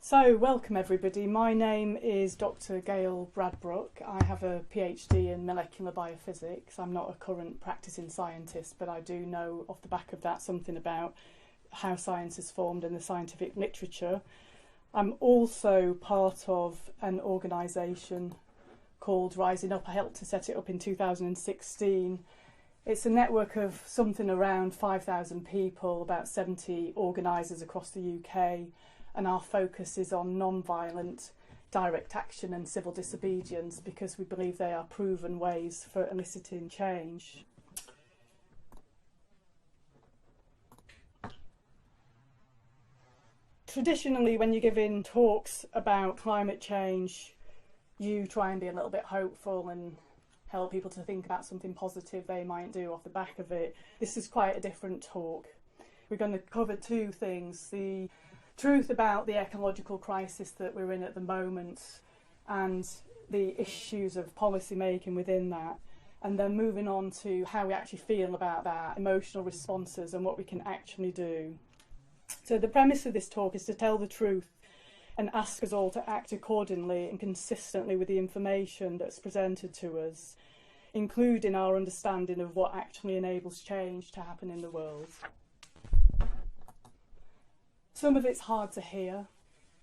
So, welcome everybody. My name is Dr. Gail Bradbrook. I have a PhD in molecular biophysics. I'm not a current practicing scientist, but I do know off the back of that something about how science is formed in the scientific literature. I'm also part of an organisation called Rising Up. I helped to set it up in 2016. It's a network of something around 5,000 people, about 70 organisers across the UK. And our focus is on non-violent direct action and civil disobedience because we believe they are proven ways for eliciting change. Traditionally, when you're giving talks about climate change, you try and be a little bit hopeful and help people to think about something positive they might do off the back of it. This is quite a different talk. We're going to cover two things: the truth about the ecological crisis that we're in at the moment and the issues of policy making within that, and then moving on to how we actually feel about that, emotional responses and what we can actually do. So the premise of this talk is to tell the truth and ask us all to act accordingly and consistently with the information that's presented to us, including our understanding of what actually enables change to happen in the world. Some of it's hard to hear,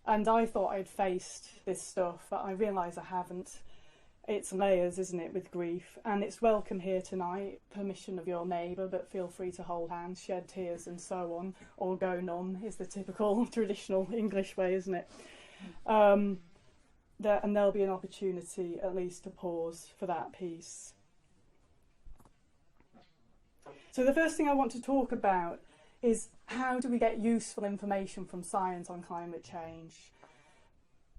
and I thought I'd faced this stuff, but I realise I haven't. It's layers, isn't it, with grief, and it's welcome here tonight, permission of your neighbour, but feel free to hold hands, shed tears and so on, or go numb is the typical traditional English way, isn't it? And there'll be an opportunity at least to pause for that piece. So the first thing I want to talk about is how do we get useful information from science on climate change?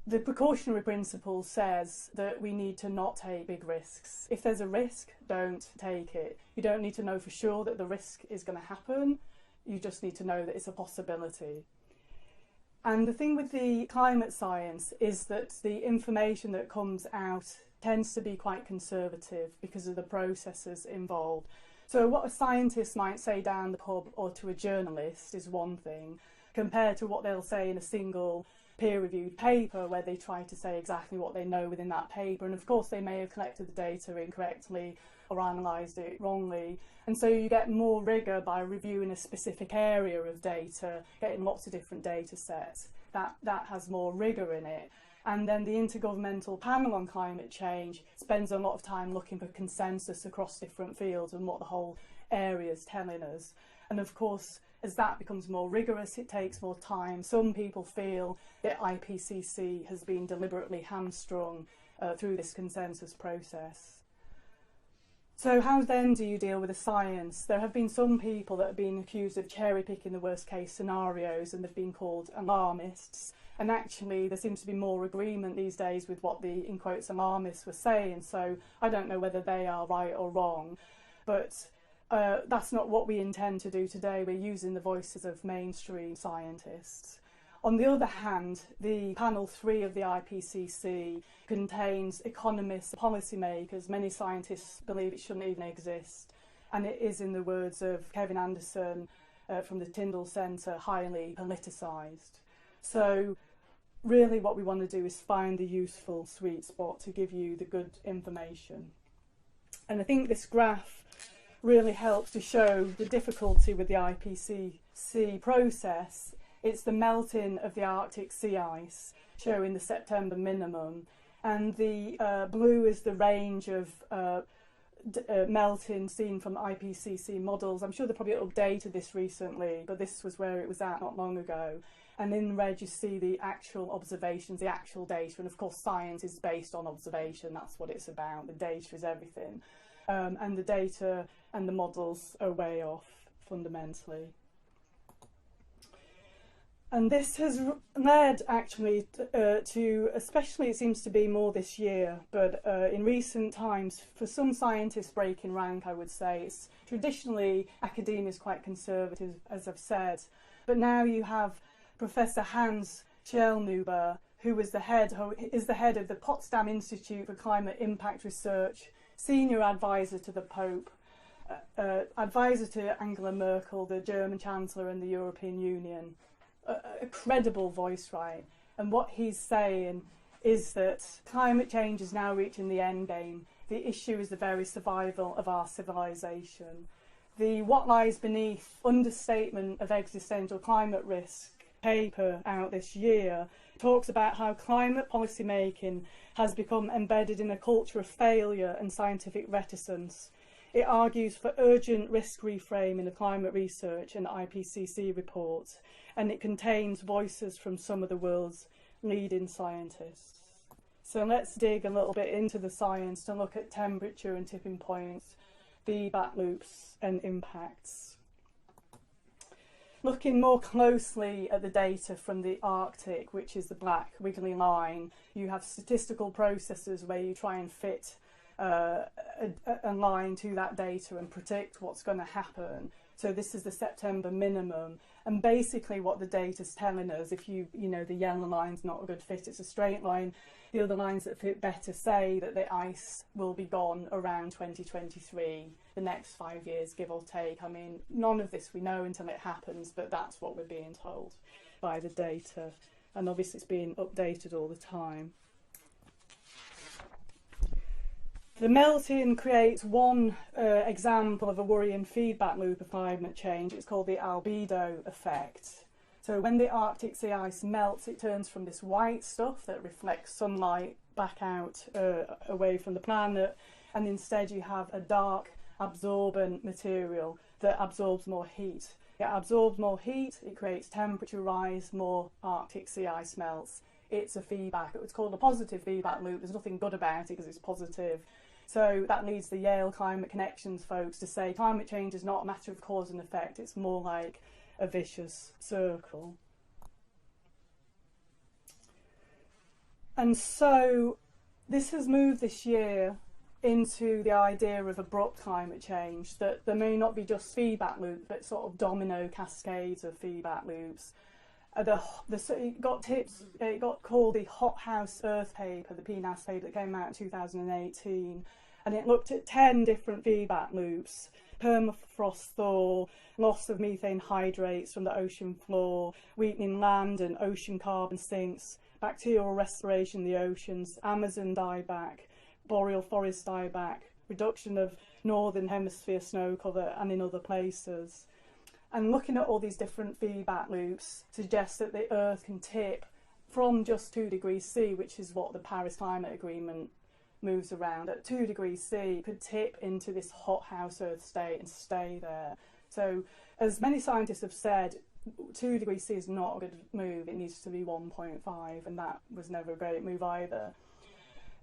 The precautionary principle says that we need to not take big risks. If there's a risk, don't take it. You don't need to know for sure that the risk is going to happen. You just need to know that it's a possibility. And the thing with the climate science is that the information that comes out tends to be quite conservative because of the processes involved. So what a scientist might say down the pub or to a journalist is one thing, compared to what they'll say in a single peer-reviewed paper where they try to say exactly what they know within that paper. And of course they may have collected the data incorrectly or analysed it wrongly. And so you get more rigour by reviewing a specific area of data, getting lots of different data sets. That has more rigour in it. And then the Intergovernmental Panel on Climate Change spends a lot of time looking for consensus across different fields and what the whole area is telling us. And of course, as that becomes more rigorous, it takes more time. Some people feel that IPCC has been deliberately hamstrung through this consensus process. So how then do you deal with the science? There have been some people that have been accused of cherry-picking the worst-case scenarios, and they've been called alarmists. And actually, there seems to be more agreement these days with what the, in quotes, alarmists were saying. So I don't know whether they are right or wrong, but that's not what we intend to do today. We're using the voices of mainstream scientists. On the other hand, the panel 3 of the IPCC contains economists, policymakers. Many scientists believe it shouldn't even exist. And it is, in the words of Kevin Anderson from the Tyndall Centre, highly politicised. So really what we want to do is find the useful sweet spot to give you the good information. And I think this graph really helps to show the difficulty with the IPCC process. It's the melting of the Arctic sea ice, showing the September minimum, and the blue is the range of melting seen from IPCC models. I'm sure they probably updated this recently, but this was where it was at not long ago. And in red you see the actual observations, the actual data, and of course science is based on observation. That's what it's about. The data is everything. And the data and the models are way off fundamentally. And this has led actually to, especially it seems to be more this year, but in recent times, for some scientists breaking rank, I would say, it's traditionally academia is quite conservative, as I've said, but now you have Professor Hans Schellnhuber, who is the head of the Potsdam Institute for Climate Impact Research, senior advisor to the Pope, advisor to Angela Merkel, the German Chancellor, and the European Union. A credible voice, right? And what he's saying is that climate change is now reaching the end game. The issue is the very survival of our civilization. The What Lies Beneath Understatement of Existential Climate Risk paper out this year talks about how climate policy making has become embedded in a culture of failure and scientific reticence. It argues for urgent risk reframing of climate research and IPCC reports, and it contains voices from some of the world's leading scientists. So let's dig a little bit into the science to look at temperature and tipping points, feedback loops and impacts. Looking more closely at the data from the Arctic, which is the black wiggly line, you have statistical processes where you try and fit a line to that data and predict what's going to happen. So this is the September minimum, and basically what the data's telling us, if you know the yellow line's not a good fit, it's a straight line. The other lines that fit better say that the ice will be gone around 2023, the next 5 years, give or take. I mean, none of this we know until it happens, but that's what we're being told by the data. And obviously it's being updated all the time. The melting creates one example of a worrying feedback loop of climate change. It's called the albedo effect. So when the Arctic sea ice melts, it turns from this white stuff that reflects sunlight back out away from the planet, and instead you have a dark absorbent material that absorbs more heat. It absorbs more heat, it creates temperature rise, more Arctic sea ice melts. It's a feedback. It's called a positive feedback loop. There's nothing good about it because it's positive. So that leads the Yale Climate Connections folks to say climate change is not a matter of cause and effect, it's more like a vicious circle. And so this has moved this year into the idea of abrupt climate change, that there may not be just feedback loops, but sort of domino cascades of feedback loops. It got called the Hothouse Earth paper, the PNAS paper that came out in 2018, and it looked at 10 different feedback loops: permafrost thaw, loss of methane hydrates from the ocean floor, weakening land and ocean carbon sinks, bacterial respiration in the oceans, Amazon dieback, boreal forest dieback, reduction of northern hemisphere snow cover and in other places. And looking at all these different feedback loops suggests that the Earth can tip from just 2 degrees C, which is what the Paris Climate Agreement moves around. At 2 degrees C, it could tip into this hothouse Earth state and stay there. So, as many scientists have said, 2 degrees C is not a good move. It needs to be 1.5, and that was never a great move either.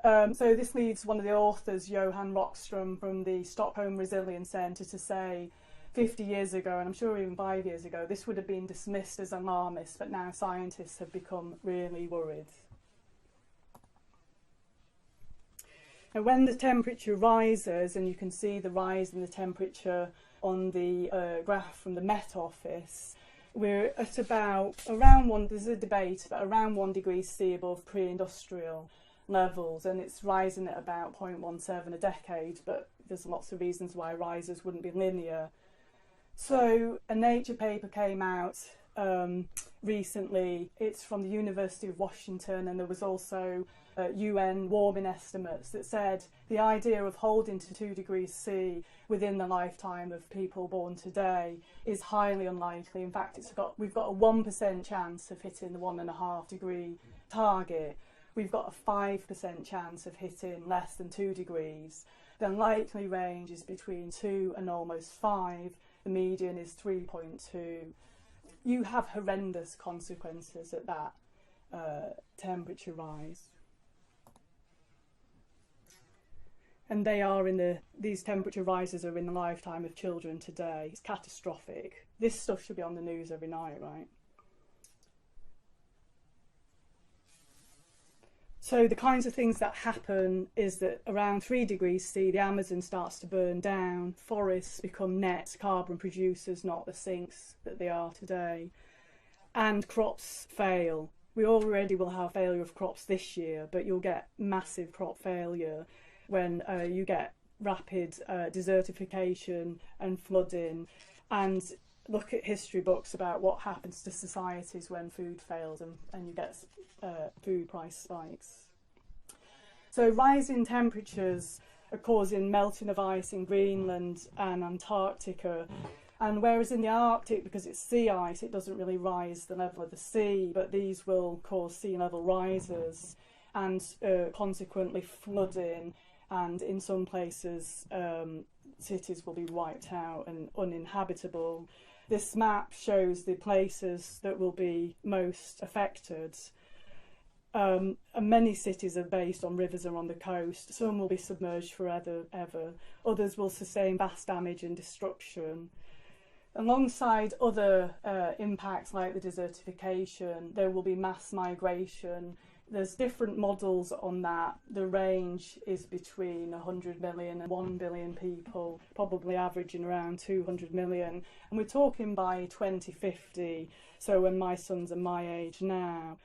So this leads one of the authors, Johan Rockström from the Stockholm Resilience Centre, to say 50 years ago, and I'm sure even 5 years ago, this would have been dismissed as alarmist, but now scientists have become really worried. And when the temperature rises, and you can see the rise in the temperature on the graph from the Met Office, we're at there's a debate, but around 1 degree C above pre-industrial levels, and it's rising at about 0.17 a decade, but there's lots of reasons why rises wouldn't be linear. So a Nature paper came out recently. It's from the University of Washington, and there was also UN warming estimates that said the idea of holding to 2 degrees C within the lifetime of people born today is highly unlikely. In fact, we've got a 1% chance of hitting the 1.5 degree target. We've got a 5% chance of hitting less than 2 degrees. The likely range is between 2 and almost 5. The median is 3.2. You have horrendous consequences at that temperature rise. And these temperature rises are in the lifetime of children today. It's catastrophic. This stuff should be on the news every night, right? So the kinds of things that happen is that around 3 degrees C, the Amazon starts to burn down, forests become net carbon producers, not the sinks that they are today, and crops fail. We already will have failure of crops this year, but you'll get massive crop failure when you get rapid desertification and flooding. And look at history books about what happens to societies when food fails and you get food price spikes. So rising temperatures are causing melting of ice in Greenland and Antarctica. And whereas in the Arctic, because it's sea ice, it doesn't really rise the level of the sea, but these will cause sea level rises and consequently flooding, and in some places cities will be wiped out and uninhabitable. This map shows the places that will be most affected. And many cities are based on rivers or on the coast. Some will be submerged forever, ever. Others will sustain vast damage and destruction. Alongside other impacts like the desertification, there will be mass migration. There's different models on that. The range is between 100 million and 1 billion people, probably averaging around 200 million. And we're talking by 2050, so when my sons are my age now.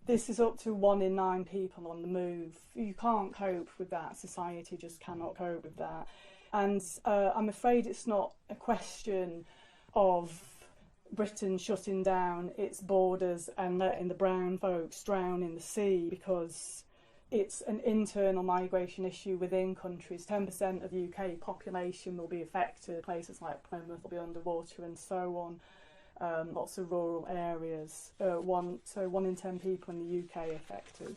This is up to 1 in 9 people on the move. You can't cope with that. Society just cannot cope with that. And I'm afraid it's not a question of Britain shutting down its borders and letting the brown folks drown in the sea, because it's an internal migration issue within countries. 10% of the UK population will be affected. Places like Plymouth will be underwater and so on. Lots of rural areas. So 1 in 10 people in the UK affected.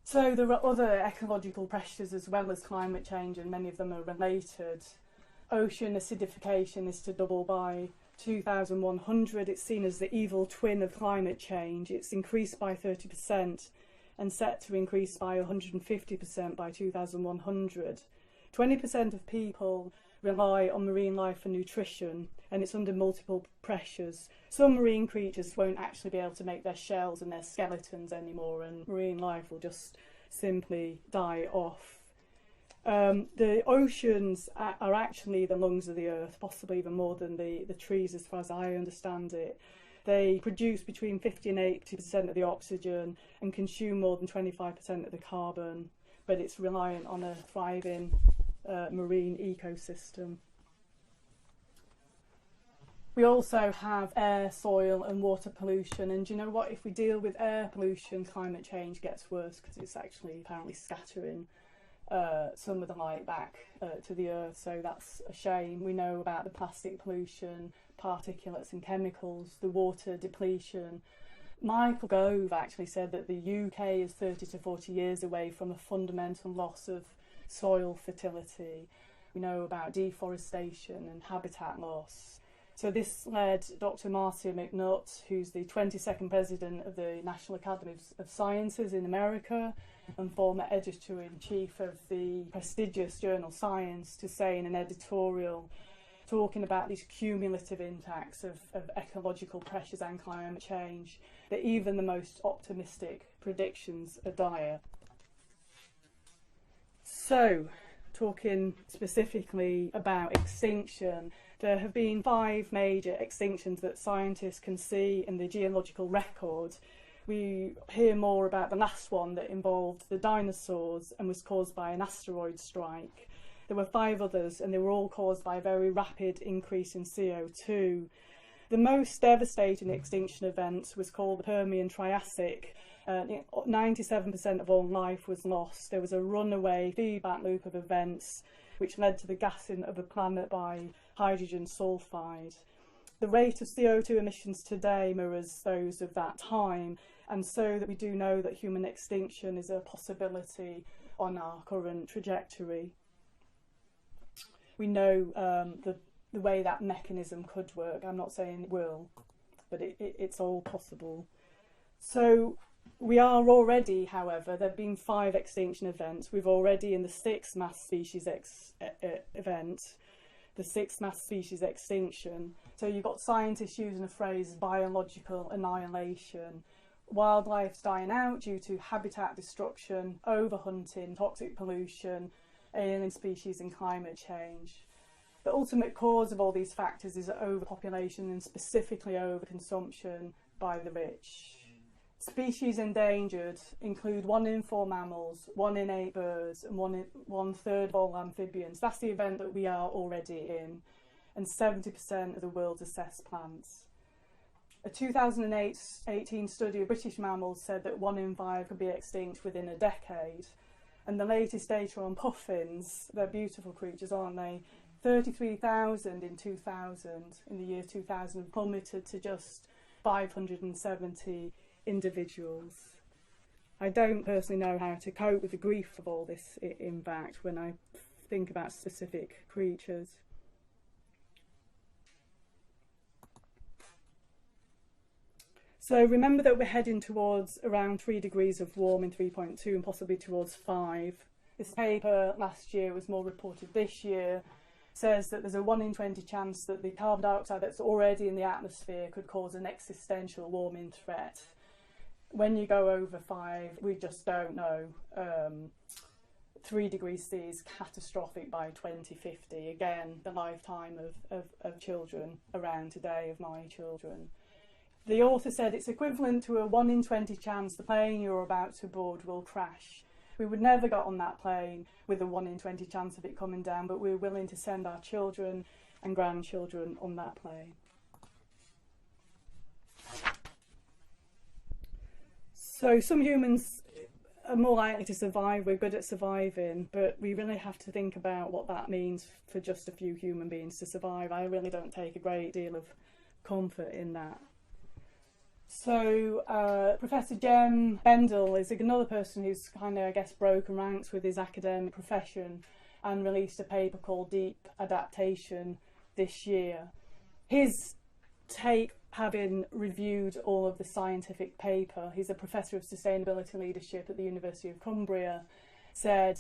So there are other ecological pressures as well as climate change, and many of them are related. Ocean acidification is to double by 2100. It's seen as the evil twin of climate change. It's increased by 30% and set to increase by 150% by 2100. 20% of people rely on marine life for nutrition, and it's under multiple pressures. Some marine creatures won't actually be able to make their shells and their skeletons anymore, and marine life will just simply die off. The oceans are actually the lungs of the earth, possibly even more than the trees as far as I understand it. They produce between 50 and 80% of the oxygen and consume more than 25% of the carbon, but it's reliant on a thriving marine ecosystem. We also have air, soil and water pollution, and do you know what? If we deal with air pollution, climate change gets worse, because it's actually apparently scattering some of the light back to the earth, so that's a shame. We know about the plastic pollution, particulates and chemicals, the water depletion. Michael Gove actually said that the UK is 30 to 40 years away from a fundamental loss of soil fertility. We know about deforestation and habitat loss. So this led Dr. Marcia McNutt, who's the 22nd president of the National Academy of Sciences in America and former editor-in-chief of the prestigious journal Science, to say in an editorial talking about these cumulative impacts of ecological pressures and climate change, that even the most optimistic predictions are dire. So, talking specifically about extinction, there have been 5 major extinctions that scientists can see in the geological record. We hear more about the last one that involved the dinosaurs and was caused by an asteroid strike. There were 5 others, and they were all caused by a very rapid increase in CO2. The most devastating extinction event was called the Permian Triassic. 97% of all life was lost. There was a runaway feedback loop of events which led to the gassing of a planet by hydrogen sulfide. The rate of CO2 emissions today mirrors those of that time, and so that we do know that human extinction is a possibility on our current trajectory. We know the way that mechanism could work. I'm not saying it will, but it's all possible. So we are already, however, there have been 5 extinction events. We've already in the 6th mass species event, the 6th mass species extinction. So you've got scientists using the phrase biological annihilation. Wildlife's dying out due to habitat destruction, overhunting, toxic pollution, alien species and climate change. The ultimate cause of all these factors is overpopulation, and specifically overconsumption by the rich. Species endangered include 1 in 4 mammals, 1 in 8 birds, and 1/3 of all amphibians. That's the event that we are already in, and 70% of the world's assessed plants. A 2018 study of British mammals said that 1 in 5 could be extinct within a decade. And the latest data on puffins, they're beautiful creatures, aren't they? 33,000 in 2000, in the year 2000, plummeted to just 570 individuals. I don't personally know how to cope with the grief of all this impact when I think about specific creatures. So remember that we're heading towards around 3 degrees of warming, 3.2, and possibly towards 5. This paper last year was more reported this year, says that there's a 1 in 20 chance that the carbon dioxide that's already in the atmosphere could cause an existential warming threat. When you go over 5, we just don't know. 3 degrees C is catastrophic by 2050. Again, the lifetime of children around today, of my children. The author said it's equivalent to a 1 in 20 chance the plane you're about to board will crash. We would never get on that plane with a 1 in 20 chance of it coming down, but we're willing to send our children and grandchildren on that plane. So some humans are more likely to survive, we're good at surviving, but we really have to think about what that means for just a few human beings to survive. I really don't take a great deal of comfort in that. So Professor Jem Bendel is another person who's kind of, I guess, broken ranks with his academic profession and released a paper called Deep Adaptation this year. His take, having reviewed all of the scientific paper, he's a professor of sustainability leadership at the University of Cumbria, said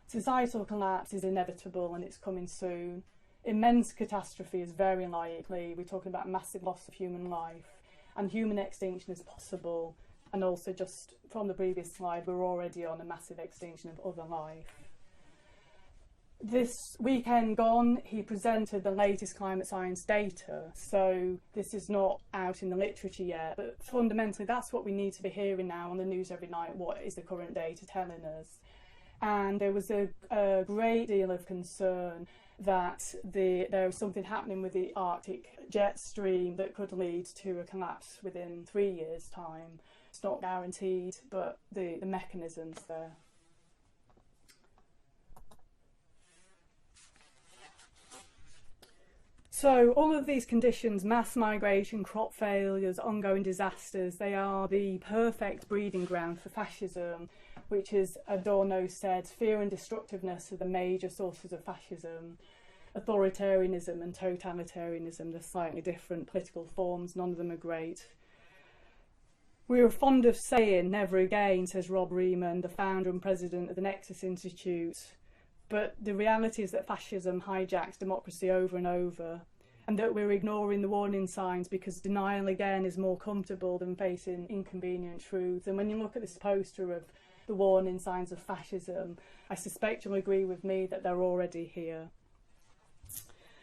societal collapse is inevitable and it's coming soon. Immense catastrophe is very likely. We're talking about massive loss of human life. And human extinction is possible, and also, just from the previous slide, we're already on a massive extinction of other life. This weekend gone, he presented the latest climate science data, so this is not out in the literature yet, but fundamentally that's what we need to be hearing now on the news every night. What is the current data telling us? And there was a great deal of concern that there was something happening with the Arctic jet stream that could lead to a collapse within 3 years' time. It's not guaranteed, but the mechanism's there. So all of these conditions, mass migration, crop failures, ongoing disasters, they are the perfect breeding ground for fascism, which, as Adorno said, fear and destructiveness are the major sources of fascism. Authoritarianism and totalitarianism, they're slightly different political forms, none of them are great. We are fond of saying never again, says Rob Riemann, the founder and president of the Nexus Institute, but the reality is that fascism hijacks democracy over and over, and that we're ignoring the warning signs because denial again is more comfortable than facing inconvenient truth. And when you look at this poster of the warning signs of fascism, I suspect you'll agree with me that they're already here.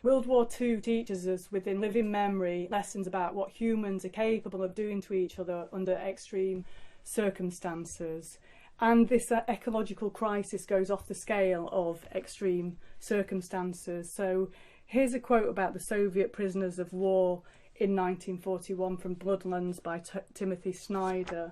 World War II teaches us within living memory lessons about what humans are capable of doing to each other under extreme circumstances. And this ecological crisis goes off the scale of extreme circumstances. So here's a quote about the Soviet prisoners of war in 1941 from Bloodlands by Timothy Snyder.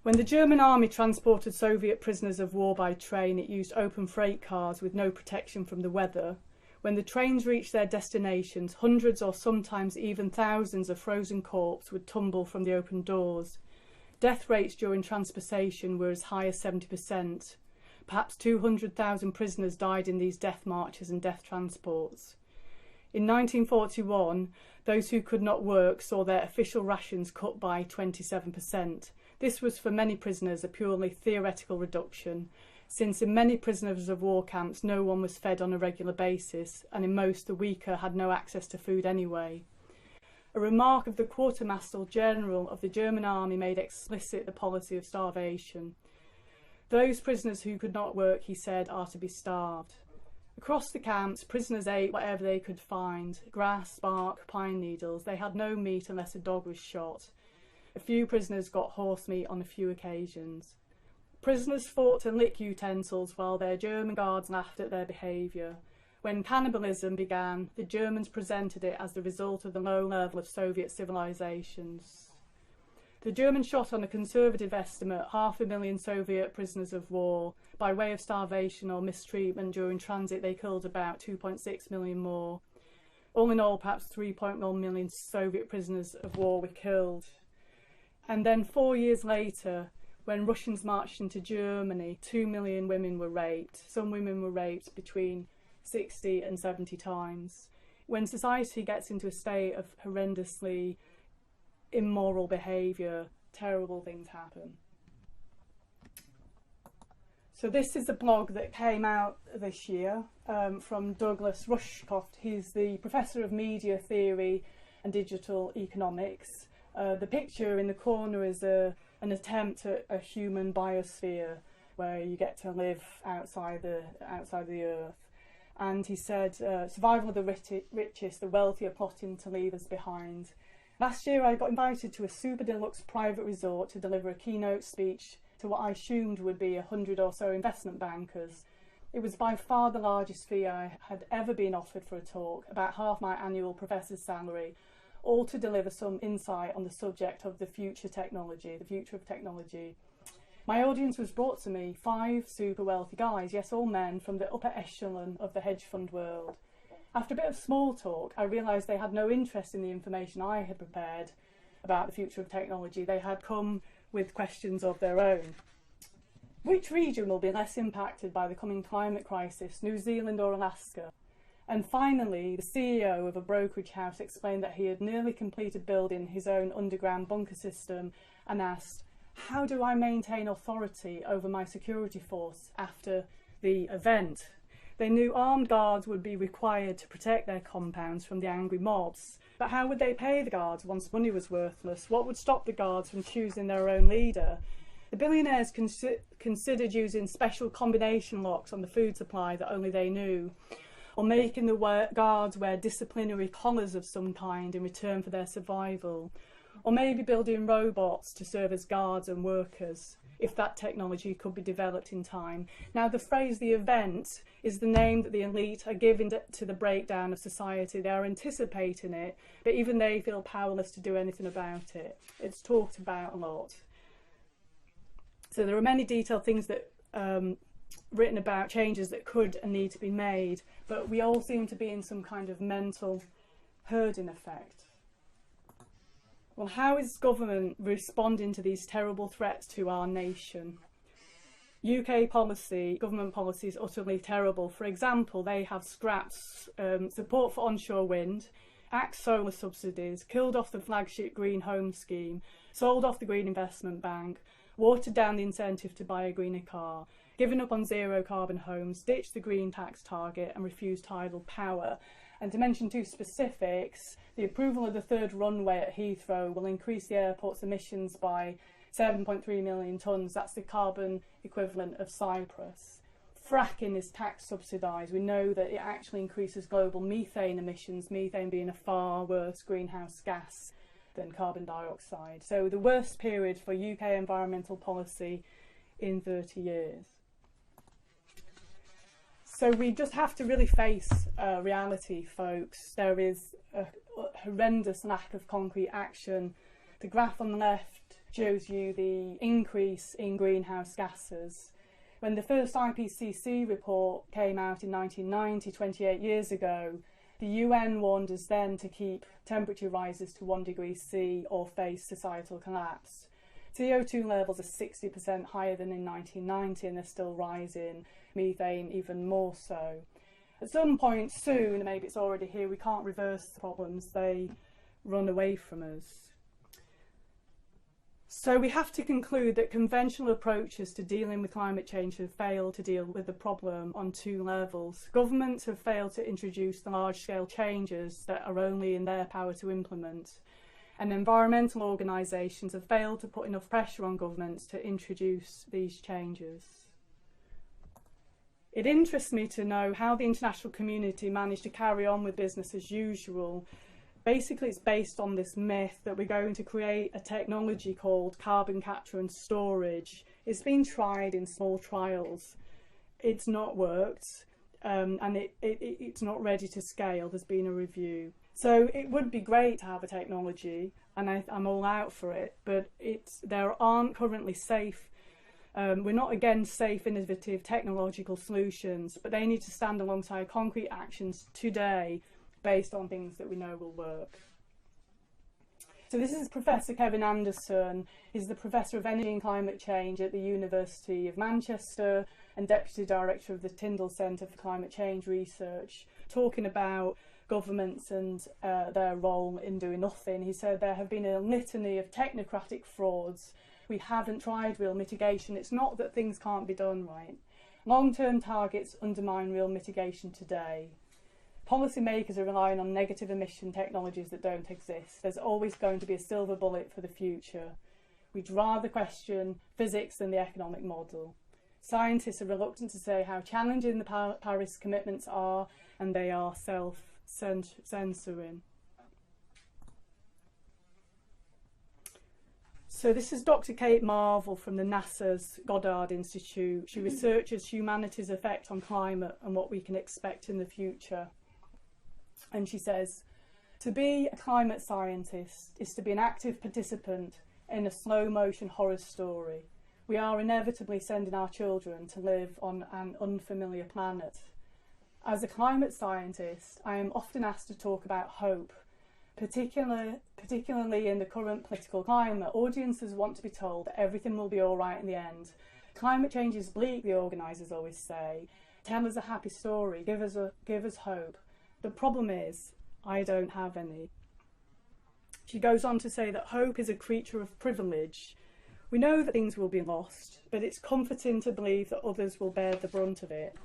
When the German army transported Soviet prisoners of war by train, it used open freight cars with no protection from the weather. When the trains reached their destinations, hundreds or sometimes even thousands of frozen corpses would tumble from the open doors. Death rates during transportation were as high as 70%. Perhaps 200,000 prisoners died in these death marches and death transports. In 1941, those who could not work saw their official rations cut by 27%. This was for many prisoners a purely theoretical reduction, since in many prisoners of war camps no one was fed on a regular basis, and in most the weaker had no access to food anyway. A remark of the Quartermaster General of the German army made explicit the policy of starvation. Those prisoners who could not work, he said, are to be starved. Across the camps, prisoners ate whatever they could find, grass, bark, pine needles. They had no meat unless a dog was shot. A few prisoners got horse meat on a few occasions. Prisoners fought to lick utensils while their German guards laughed at their behaviour. When cannibalism began, the Germans presented it as the result of the low level of Soviet civilizations. The Germans shot on a conservative estimate 500,000 Soviet prisoners of war. By way of starvation or mistreatment during transit, they killed about 2.6 million more. All in all, perhaps 3.1 million Soviet prisoners of war were killed. And then 4 years later, when Russians marched into Germany, 2 million women were raped. Some women were raped between 60 and 70 times. When society gets into a state of horrendously immoral behaviour, terrible things happen. So this is a blog that came out this year from Douglas Rushkoff. He's the Professor of Media Theory and Digital Economics. The picture in the corner is an attempt at a human biosphere where you get to live outside the earth. And he said, survival of the richest, the wealthy are plotting to leave us behind. Last year I got invited to a super deluxe private resort to deliver a keynote speech to what I assumed would be 100 or so investment bankers. It was by far the largest fee I had ever been offered for a talk, about half my annual professor's salary, all to deliver some insight on the subject of the future of technology. My audience was brought to me 5 super wealthy guys, yes, all men from the upper echelon of the hedge fund world. After a bit of small talk, I realised they had no interest in the information I had prepared about the future of technology. They had come with questions of their own. Which region will be less impacted by the coming climate crisis, New Zealand or Alaska? And finally, the CEO of a brokerage house explained that he had nearly completed building his own underground bunker system and asked, how do I maintain authority over my security force after the event? They knew armed guards would be required to protect their compounds from the angry mobs. But how would they pay the guards once money was worthless? What would stop the guards from choosing their own leader? The billionaires considered using special combination locks on the food supply that only they knew, or making the guards wear disciplinary collars of some kind in return for their survival, or maybe building robots to serve as guards and workers, if that technology could be developed in time. Now, the phrase "the event" is the name that the elite are giving to the breakdown of society. They are anticipating it, but even they feel powerless to do anything about it. It's talked about a lot. So there are many detailed things that written about changes that could and need to be made, but we all seem to be in some kind of mental herding effect. Well, how is government responding to these terrible threats to our nation? UK policy, government policy, is utterly terrible. For example, they have scrapped support for onshore wind, axed solar subsidies, killed off the flagship Green Home Scheme, sold off the Green Investment Bank, watered down the incentive to buy a greener car, given up on zero carbon homes, ditched the green tax target and refused tidal power. And to mention 2 specifics, the approval of the 3rd runway at Heathrow will increase the airport's emissions by 7.3 million tonnes. That's the carbon equivalent of Cyprus. Fracking is tax subsidised. We know that it actually increases global methane emissions, methane being a far worse greenhouse gas than carbon dioxide. So the worst period for UK environmental policy in 30 years. So we just have to really face reality, folks. There is a horrendous lack of concrete action. The graph on the left shows you the increase in greenhouse gases. When the first IPCC report came out in 1990, 28 years ago, the UN warned us then to keep temperature rises to 1 degree C or face societal collapse. CO2 levels are 60% higher than in 1990 and they're still rising, methane even more so. At some point soon, maybe it's already here, we can't reverse the problems, they run away from us. So we have to conclude that conventional approaches to dealing with climate change have failed to deal with the problem on 2 levels. Governments have failed to introduce the large-scale changes that are only in their power to implement, and environmental organisations have failed to put enough pressure on governments to introduce these changes. It interests me to know how the international community managed to carry on with business as usual Basically, it's based on this myth that we're going to create a technology called carbon capture and storage. It's been tried in small trials. It's not worked, and it's not ready to scale. There's been a review. So it would be great to have a technology, and I'm all out for it, but there aren't currently safe. We're not against safe, innovative technological solutions, but they need to stand alongside concrete actions today based on things that we know will work. So this is Professor Kevin Anderson. He's the Professor of Energy and Climate Change at the University of Manchester and Deputy Director of the Tyndall Centre for Climate Change Research, talking about governments and their role in doing nothing. He said there have been a litany of technocratic frauds. We haven't tried real mitigation. It's not that things can't be done right. Long-term targets undermine real mitigation today. Policymakers are relying on negative emission technologies that don't exist. There's always going to be a silver bullet for the future. We'd rather question physics than the economic model. Scientists are reluctant to say how challenging the Paris commitments are, and they are self-censoring. So this is Dr. Kate Marvel from the NASA's Goddard Institute. She researches humanity's effect on climate and what we can expect in the future. And she says, to be a climate scientist is to be an active participant in a slow-motion horror story. We are inevitably sending our children to live on an unfamiliar planet. As a climate scientist, I am often asked to talk about hope, particularly in the current political climate. Audiences want to be told that everything will be all right in the end. Climate change is bleak, the organisers always say. Tell us a happy story, give us hope. The problem is, I don't have any. She goes on to say that hope is a creature of privilege. We know that things will be lost, but it's comforting to believe that others will bear the brunt of it.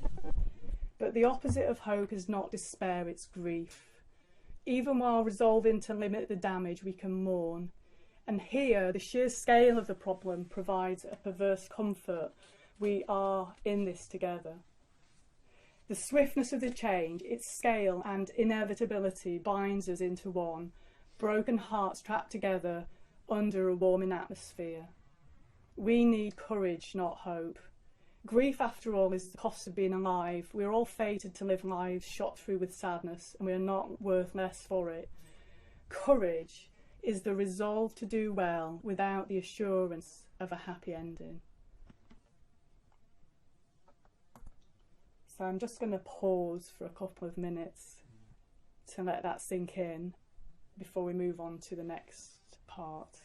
But the opposite of hope is not despair, it's grief. Even while resolving to limit the damage, we can mourn. And here, the sheer scale of the problem provides a perverse comfort. We are in this together. The swiftness of the change, its scale and inevitability binds us into one, broken hearts trapped together under a warming atmosphere. We need courage, not hope. Grief, after all, is the cost of being alive. We are all fated to live lives shot through with sadness, and we are not worth less for it. Courage is the resolve to do well without the assurance of a happy ending. So I'm just going to pause for a couple of minutes to let that sink in before we move on to the next part.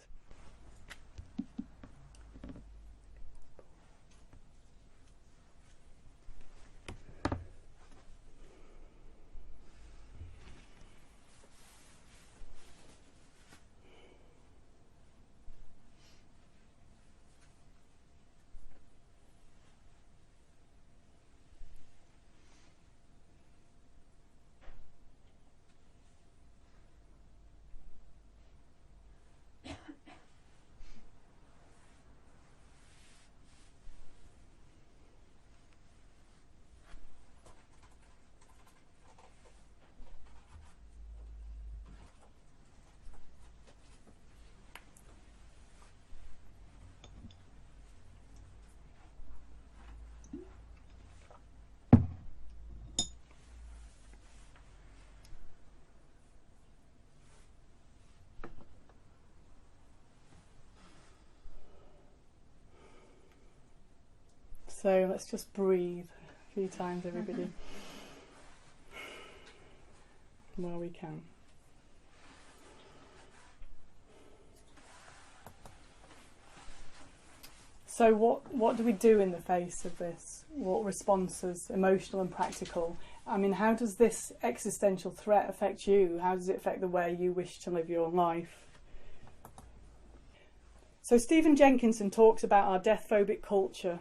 So let's just breathe a few times, everybody, while we can. So what do we do in the face of this? What responses, emotional and practical? I mean, how does this existential threat affect you? How does it affect the way you wish to live your life? So Stephen Jenkinson talks about our death-phobic culture.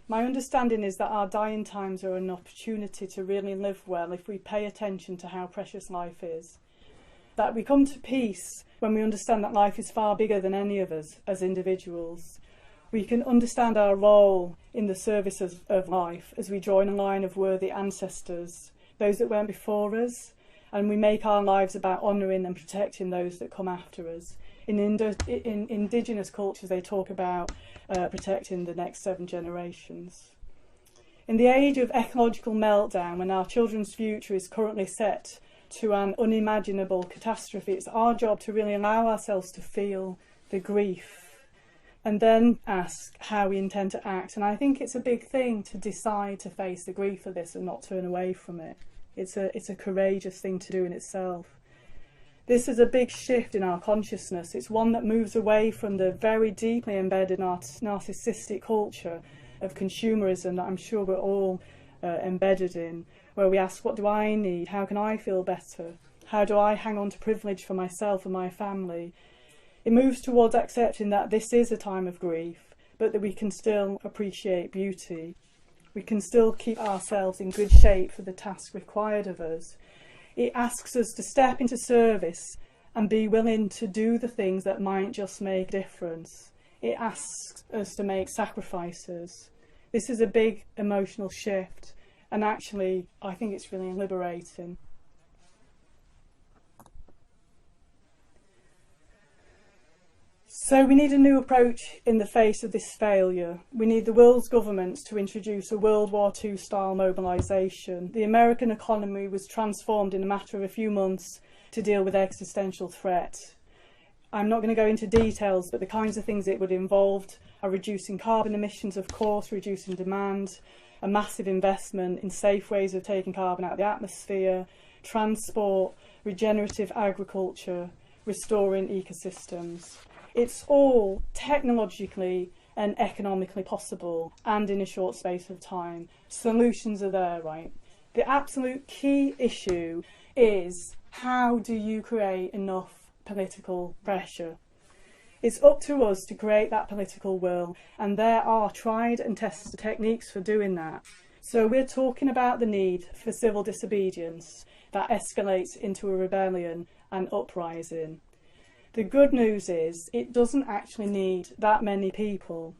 My understanding is that our dying times are an opportunity to really live well if we pay attention to how precious life is. That we come to peace when we understand that life is far bigger than any of us as individuals. We can understand our role in the service of life as we join a line of worthy ancestors, those that went before us, and we make our lives about honouring and protecting those that come after us. In indigenous cultures, they talk about protecting the next 7 generations. In the age of ecological meltdown, when our children's future is currently set to an unimaginable catastrophe, it's our job to really allow ourselves to feel the grief and then ask how we intend to act. And I think it's a big thing to decide to face the grief of this and not turn away from it. It's a courageous thing to do in itself. This is a big shift in our consciousness. It's one that moves away from the very deeply embedded narcissistic culture of consumerism that I'm sure we're all embedded in, where we ask, what do I need? How can I feel better? How do I hang on to privilege for myself and my family? It moves towards accepting that this is a time of grief, but that we can still appreciate beauty. We can still keep ourselves in good shape for the task required of us. It asks us to step into service and be willing to do the things that might just make a difference. It asks us to make sacrifices. This is a big emotional shift, and actually I think it's really liberating. So we need a new approach in the face of this failure. We need the world's governments to introduce a World War II style mobilisation. The American economy was transformed in a matter of a few months to deal with existential threat. I'm not going to go into details, but the kinds of things it would involve are reducing carbon emissions, of course, reducing demand, a massive investment in safe ways of taking carbon out of the atmosphere, transport, regenerative agriculture, restoring ecosystems. It's all technologically and economically possible, and in a short space of time. Solutions are there, right? The absolute key issue is, how do you create enough political pressure? It's up to us to create that political will, and there are tried and tested techniques for doing that. So we're talking about the need for civil disobedience that escalates into a rebellion and uprising. The good news is it doesn't actually need that many people,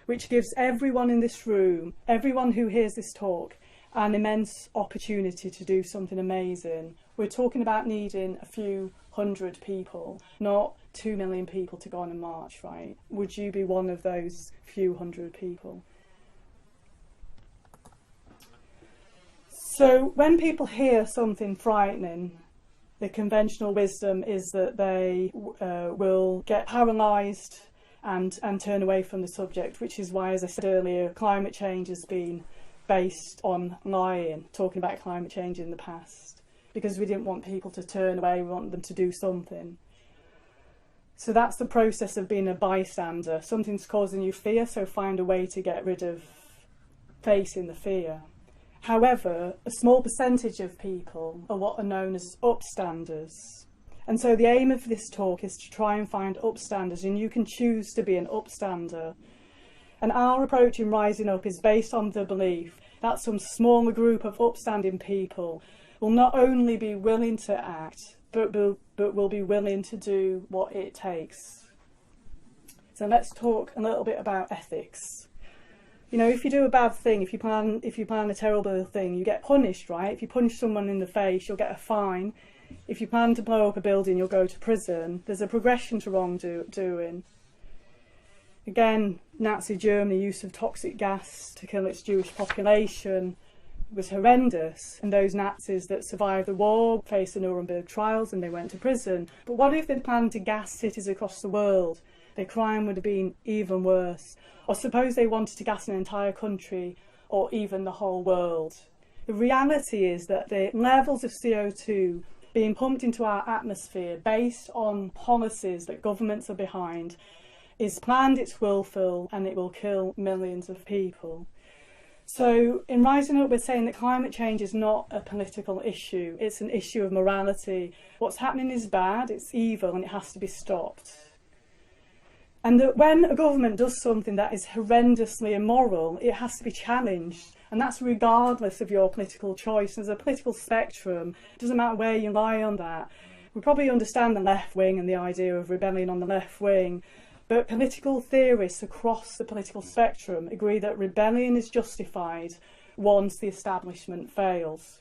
which gives everyone in this room, everyone who hears this talk, an immense opportunity to do something amazing. We're talking about needing a few hundred people, not 2 million people to go on a march, right? Would you be one of those few hundred people? So when people hear something frightening, the conventional wisdom is that they will get paralysed and turn away from the subject, which is why, as I said earlier, climate change has been based on lying, talking about climate change in the past, because we didn't want people to turn away, we want them to do something. So that's the process of being a bystander. Something's causing you fear, so find a way to get rid of facing the fear. However, a small percentage of people are what are known as upstanders. And so the aim of this talk is to try and find upstanders, and you can choose to be an upstander. And our approach in Rising Up is based on the belief that some smaller group of upstanding people will not only be willing to act, but will be willing to do what it takes. So let's talk a little bit about ethics. You know, if you do a bad thing, if you plan a terrible thing, you get punished, right? If you punch someone in the face, you'll get a fine. If you plan to blow up a building, you'll go to prison. There's a progression to wrongdoing. Again, Nazi Germany, use of toxic gas to kill its Jewish population was horrendous, and those Nazis that survived the war faced the Nuremberg trials and they went to prison. But what if they'd planned to gas cities across the world? Their crime would have been even worse. Or suppose they wanted to gas an entire country or even the whole world. The reality is that the levels of CO2 being pumped into our atmosphere based on policies that governments are behind is planned, it's willful, and it will kill millions of people. So in Rising Up, we're saying that climate change is not a political issue, it's an issue of morality. What's happening is bad, it's evil, and it has to be stopped. And that when a government does something that is horrendously immoral, it has to be challenged. And that's regardless of your political choice. There's a political spectrum. It doesn't matter where you lie on that. We probably understand the left wing and the idea of rebelling on the left wing. But political theorists across the political spectrum agree that rebellion is justified once the establishment fails.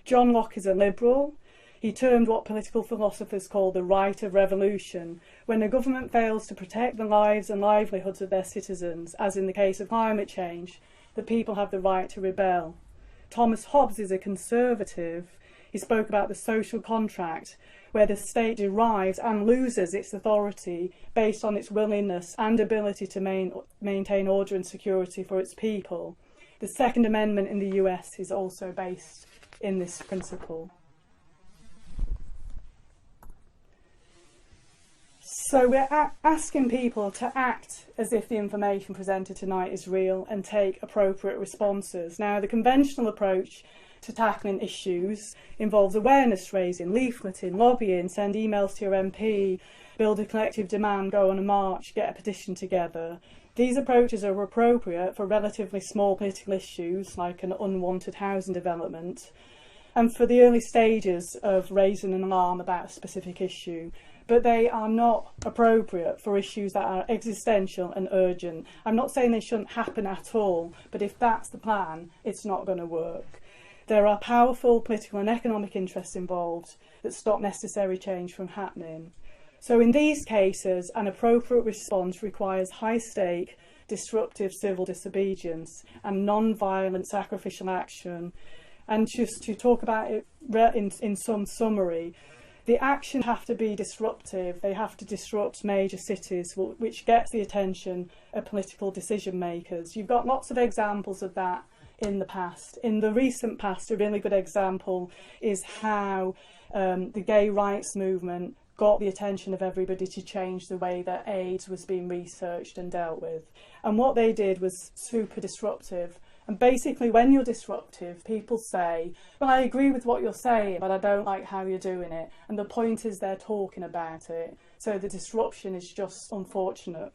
John Locke is a liberal. He termed what political philosophers call the right of revolution, when a government fails to protect the lives and livelihoods of their citizens, as in the case of climate change, the people have the right to rebel. Thomas Hobbes is a conservative. He spoke about the social contract, where the state derives and loses its authority based on its willingness and ability to maintain order and security for its people. The Second Amendment in the US is also based in this principle. So we're asking people to act as if the information presented tonight is real and take appropriate responses. Now, the conventional approach to tackling issues involves awareness raising, leafleting, lobbying, send emails to your MP, build a collective demand, go on a march, get a petition together. These approaches are appropriate for relatively small political issues like an unwanted housing development and for the early stages of raising an alarm about a specific issue. But they are not appropriate for issues that are existential and urgent. I'm not saying they shouldn't happen at all, but if that's the plan, it's not going to work. There are powerful political and economic interests involved that stop necessary change from happening. So in these cases, an appropriate response requires high-stake, disruptive civil disobedience and non-violent sacrificial action. And just to talk about it in some summary, the actions have to be disruptive. They have to disrupt major cities, which gets the attention of political decision makers. You've got lots of examples of that in the past. In the recent past, a really good example is how the gay rights movement got the attention of everybody to change the way that AIDS was being researched and dealt with. And what they did was super disruptive. And basically, when you're disruptive, people say, well, I agree with what you're saying, but I don't like how you're doing it. And the point is they're talking about it. So the disruption is just unfortunate.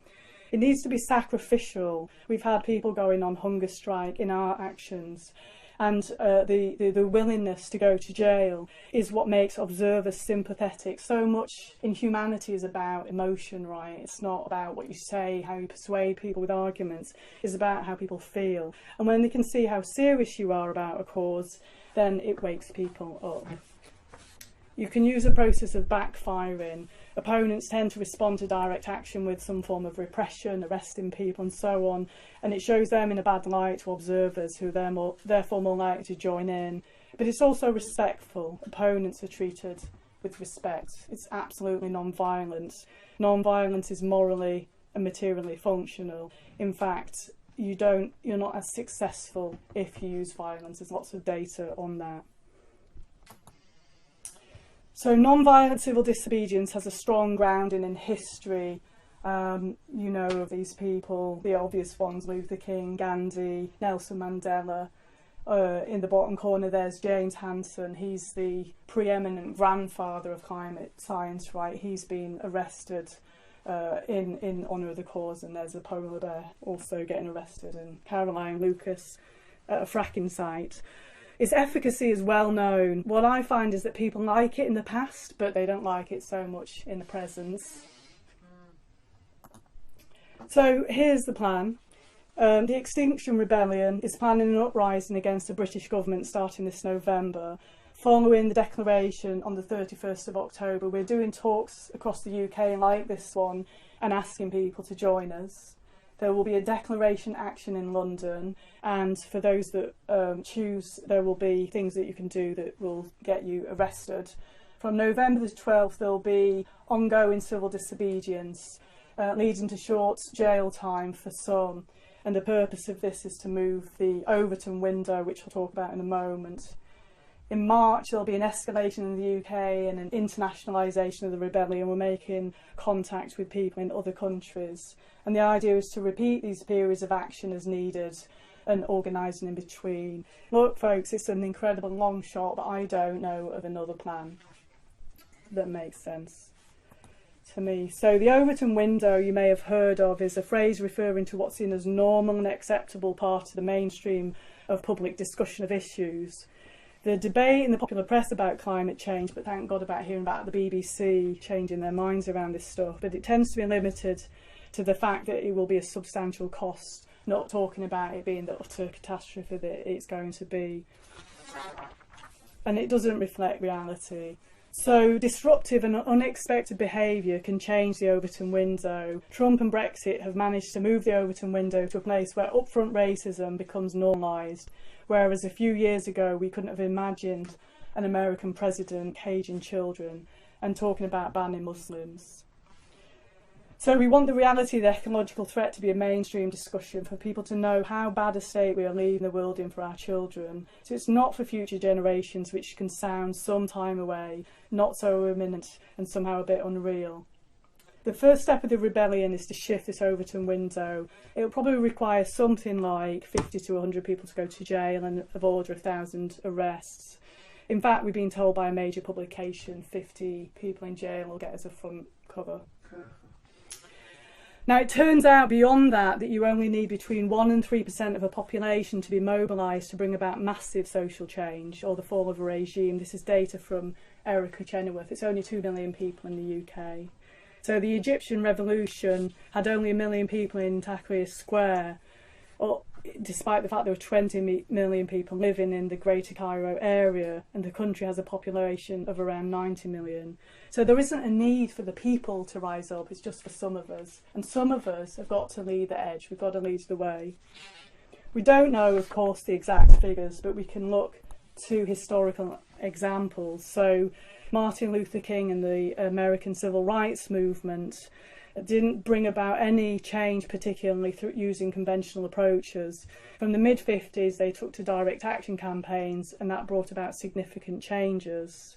It needs to be sacrificial. We've had people going on hunger strike in our actions. And the willingness to go to jail is what makes observers sympathetic. So much in humanity is about emotion, right? It's not about what you say, how you persuade people with arguments. It's about how people feel. And when they can see how serious you are about a cause, then it wakes people up. You can use a process of backfiring. Opponents tend to respond to direct action with some form of repression, arresting people and so on, and it shows them in a bad light to observers who are therefore more likely to join in. But it's also respectful. Opponents are treated with respect. It's absolutely non-violent. Non-violence is morally and materially functional. In fact, you're not as successful if you use violence. There's lots of data on that. So non-violent civil disobedience has a strong grounding in history. You know of these people, the obvious ones, Luther King, Gandhi, Nelson Mandela. In the bottom corner there's James Hansen. He's the preeminent grandfather of climate science, right? He's been arrested in honour of the cause, and there's a polar bear also getting arrested, and Caroline Lucas at a fracking site. Its efficacy is well known. What I find is that people like it in the past, but they don't like it so much in the present. So here's the plan. The Extinction Rebellion is planning an uprising against the British government starting this November. Following the declaration on the 31st of October, we're doing talks across the UK like this one and asking people to join us. There will be a declaration action in London, and for those that choose, there will be things that you can do that will get you arrested. From November the 12th, there will be ongoing civil disobedience, leading to short jail time for some. And the purpose of this is to move the Overton window, which we'll talk about in a moment. In March, there'll be an escalation in the UK and an internationalisation of the rebellion. We're making contact with people in other countries. And the idea is to repeat these periods of action as needed and organising in between. Look, folks, it's an incredible long shot, but I don't know of another plan that makes sense to me. So the Overton window you may have heard of is a phrase referring to what's seen as normal and acceptable part of the mainstream of public discussion of issues. The debate in the popular press about climate change, but thank God about hearing about the BBC changing their minds around this stuff, but it tends to be limited to the fact that it will be a substantial cost, not talking about it being the utter catastrophe that it's going to be. And it doesn't reflect reality. So disruptive and unexpected behaviour can change the Overton window. Trump and Brexit have managed to move the Overton window to a place where upfront racism becomes normalised, whereas a few years ago we couldn't have imagined an American president caging children and talking about banning Muslims. So we want the reality of the ecological threat to be a mainstream discussion, for people to know how bad a state we are leaving the world in for our children. So it's not for future generations, which can sound some time away, not so imminent and somehow a bit unreal. The first step of the rebellion is to shift this Overton window. It will probably require something like 50 to 100 people to go to jail and of order 1,000 arrests. In fact, we've been told by a major publication 50 people in jail will get us a front cover. Now, it turns out beyond that you only need between 1% and 3% of a population to be mobilised to bring about massive social change or the fall of a regime. This is data from Erica Chenoweth. It's only 2 million people in the UK. So the Egyptian revolution had only 1 million people in Tahrir Square, despite the fact there were 20 million people living in the Greater Cairo area, and the country has a population of around 90 million. So there isn't a need for the people to rise up, it's just for some of us. And some of us have got to lead the edge, we've got to lead the way. We don't know, of course, the exact figures, but we can look to historical examples. So Martin Luther King and the American Civil Rights Movement didn't bring about any change, particularly through using conventional approaches. From the mid-50s, they took to direct action campaigns, and that brought about significant changes.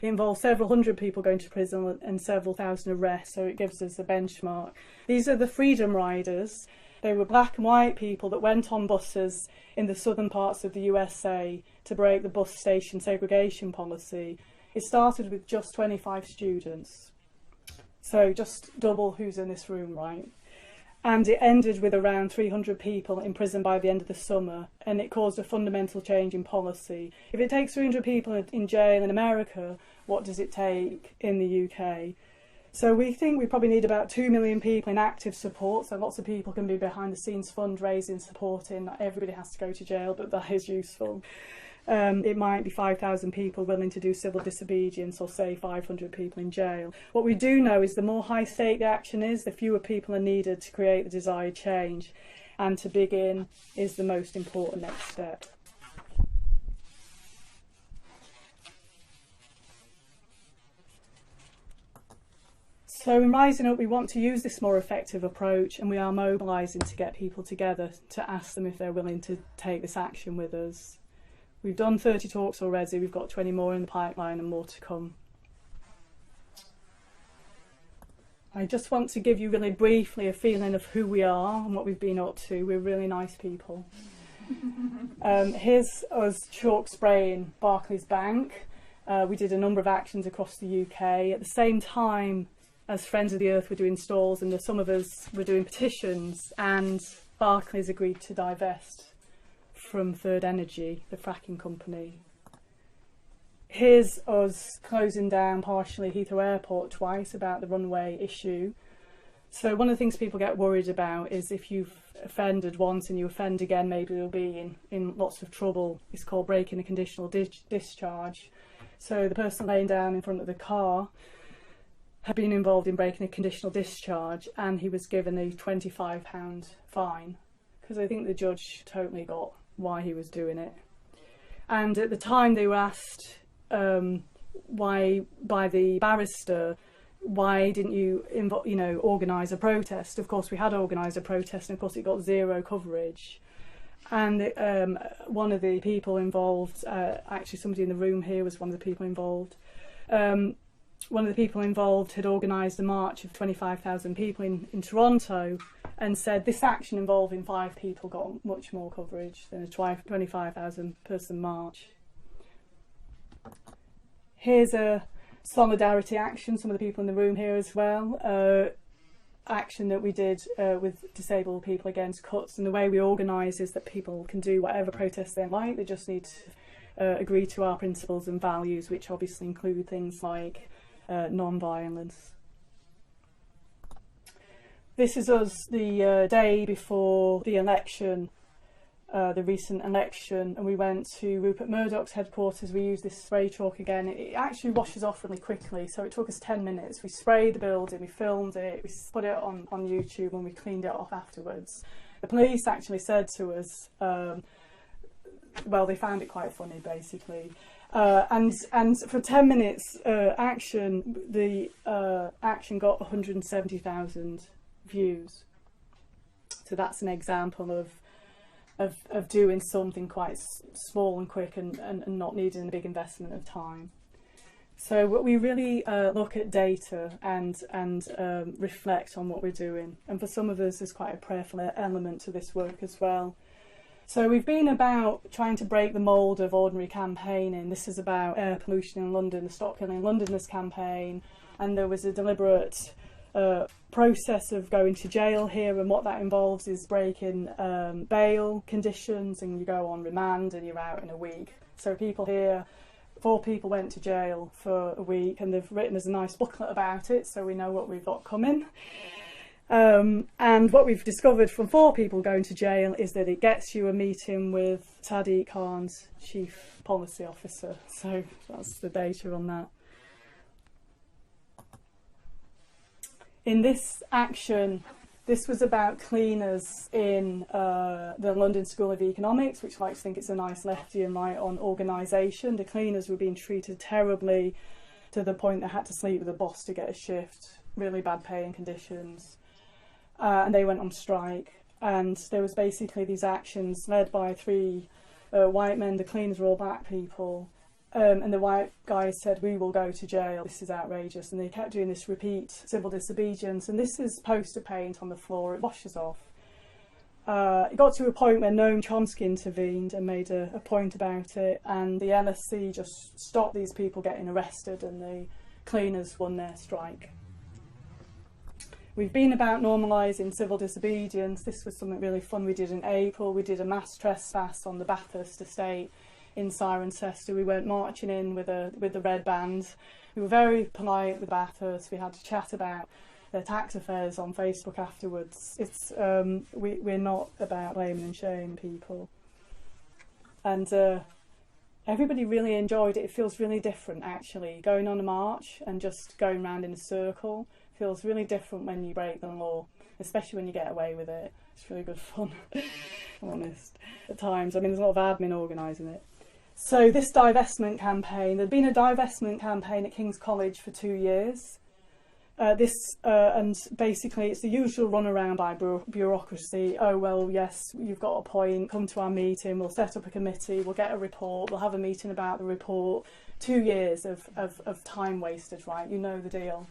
It involved several hundred people going to prison and several thousand arrests, so it gives us a benchmark. These are the Freedom Riders. They were black and white people that went on buses in the southern parts of the USA to break the bus station segregation policy. It started with just 25 students. So just double who's in this room, right? And it ended with around 300 people in prison by the end of the summer, and it caused a fundamental change in policy. If it takes 300 people in jail in America, what does it take in the UK? So we think we probably need about 2 million people in active support, so lots of people can be behind the scenes fundraising, supporting. Not everybody has to go to jail, but that is useful. It might be 5,000 people willing to do civil disobedience, or say 500 people in jail. What we do know is the more high stake the action is, the fewer people are needed to create the desired change, and to begin is the most important next step. So in Rising Up, we want to use this more effective approach, and we are mobilising to get people together to ask them if they're willing to take this action with us. We've done 30 talks already, we've got 20 more in the pipeline and more to come. I just want to give you really briefly a feeling of who we are and what we've been up to. We're really nice people. Here's us chalk spraying Barclays Bank. We did a number of actions across the UK. At the same time as Friends of the Earth were doing stalls, and some of us were doing petitions, and Barclays agreed to divest from Third Energy, the fracking company. Here's us closing down partially Heathrow Airport twice about the runway issue. So one of the things people get worried about is if you've offended once and you offend again, maybe you'll be in lots of trouble. It's called breaking a conditional discharge. So the person laying down in front of the car had been involved in breaking a conditional discharge, and he was given a £25 fine, because I think the judge totally got why he was doing it. And at the time they were asked why by the barrister, why didn't you organise a protest? Of course we had organised a protest, and of course it got zero coverage. And one of the people involved, actually somebody in the room here was one of the people involved, one of the people involved had organised a march of 25,000 people in Toronto, and said this action involving 5 people got much more coverage than a 25,000 person march. Here's a solidarity action, some of the people in the room here as well, action that we did with disabled people against cuts, and the way we organise is that people can do whatever protest they like, they just need to agree to our principles and values, which obviously include things like non-violence. This is us the day before the election. the recent election, and we went to Rupert Murdoch's headquarters. We used this spray chalk again. It actually washes off really quickly, so it took us 10 minutes. We sprayed the building, we filmed it, we put it on YouTube, and we cleaned it off afterwards. The police actually said to us, well, they found it quite funny, basically. And for 10 minutes action, the action got 170,000 views. So that's an example of doing something quite small and quick and not needing a big investment of time. So we really look at data and reflect on what we're doing. And for some of us, there's quite a prayerful element to this work as well. So we've been about trying to break the mould of ordinary campaigning. This is about air pollution in London, the Stop Killing Londoners campaign, and there was a deliberate process of going to jail here, and what that involves is breaking bail conditions, and you go on remand and you're out in a week. So people here, 4 people went to jail for a week, and they've written us a nice booklet about it, so we know what we've got coming. And what we've discovered from 4 people going to jail is that it gets you a meeting with Sadiq Khan's chief policy officer. So that's the data on that. In this action, this was about cleaners in the London School of Economics, which likes to think it's a nice lefty light on organisation. The cleaners were being treated terribly to the point they had to sleep with the boss to get a shift, really bad paying conditions. And they went on strike, and there was basically these actions led by 3 white men. The cleaners were all black people, and the white guys said, "We will go to jail, this is outrageous," and they kept doing this repeat civil disobedience, and this is poster paint on the floor, it washes off. It got to a point where Noam Chomsky intervened and made a point about it, and the LSE just stopped these people getting arrested, and the cleaners won their strike. We've been about normalising civil disobedience. This was something really fun we did in April. We did a mass trespass on the Bathurst estate in Cirencester. We weren't marching in with the red band. We were very polite with Bathurst. We had to chat about their tax affairs on Facebook afterwards. It's we're not about blaming and shaming people. And everybody really enjoyed it. It feels really different, actually. Going on a march and just going round in a circle feels really different when you break the law, especially when you get away with it. It's really good fun, if I'm honest, at times. I mean, there's a lot of admin organising it. So this divestment campaign, there'd been a divestment campaign at King's College for 2 years. And basically it's the usual runaround by bureaucracy. Oh, well, yes, you've got a point, come to our meeting, we'll set up a committee, we'll get a report, we'll have a meeting about the report. 2 years of time wasted, right? You know the deal.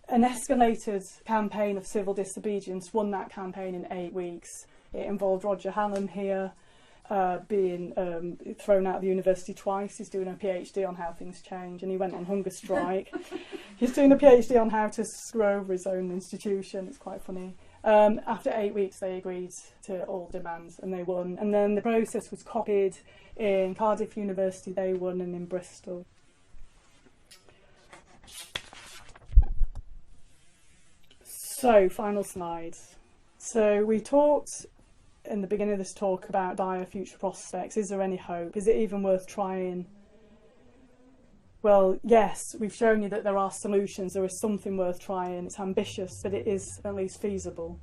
An escalated campaign of civil disobedience won that campaign in 8 weeks. It involved Roger Hallam here being thrown out of the university twice. He's doing a PhD on how things change, and he went on hunger strike. He's doing a PhD on how to screw over his own institution. It's quite funny. After 8 weeks, they agreed to all demands, and they won. And then the process was copied in Cardiff University. They won, and in Bristol. So, final slide. So we talked in the beginning of this talk about dire future prospects. Is there any hope? Is it even worth trying? Well, yes, we've shown you that there are solutions. There is something worth trying. It's ambitious, but it is at least feasible.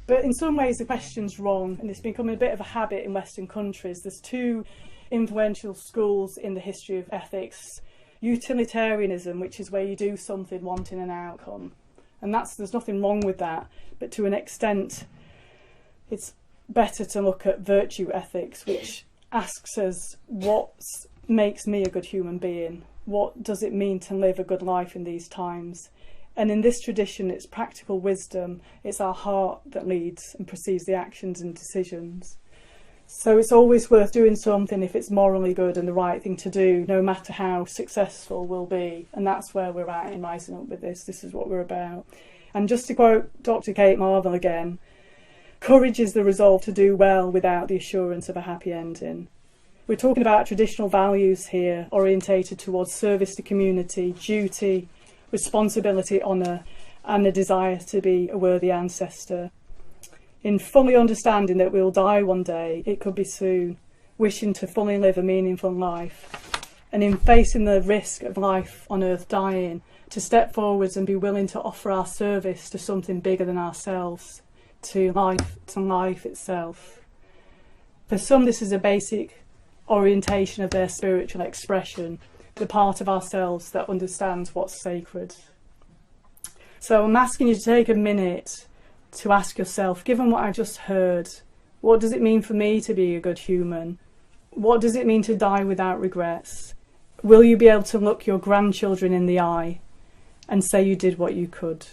But in some ways the question's wrong, and it's become a bit of a habit in Western countries. There's 2 influential schools in the history of ethics. Utilitarianism, which is where you do something wanting an outcome. And there's nothing wrong with that, but to an extent it's better to look at virtue ethics, which asks us what makes me a good human being? What does it mean to live a good life in these times? And in this tradition, it's practical wisdom, it's our heart that leads and precedes the actions and decisions. So it's always worth doing something if it's morally good and the right thing to do, no matter how successful we'll be. And that's where we're at in Rising Up with this. This is what we're about. And just to quote Dr. Kate Marvel again, courage is the resolve to do well without the assurance of a happy ending. We're talking about traditional values here, orientated towards service to community, duty, responsibility, honour, and a desire to be a worthy ancestor. in fully understanding that we'll die one day, it could be soon, wishing to fully live a meaningful life, and in facing the risk of life on earth dying, to step forwards and be willing to offer our service to something bigger than ourselves, to life itself. For some, this is a basic orientation of their spiritual expression, the part of ourselves that understands what's sacred. So I'm asking you to take a minute to ask yourself, given what I just heard, what does it mean for me to be a good human? What does it mean to die without regrets? Will you be able to look your grandchildren in the eye and say you did what you could?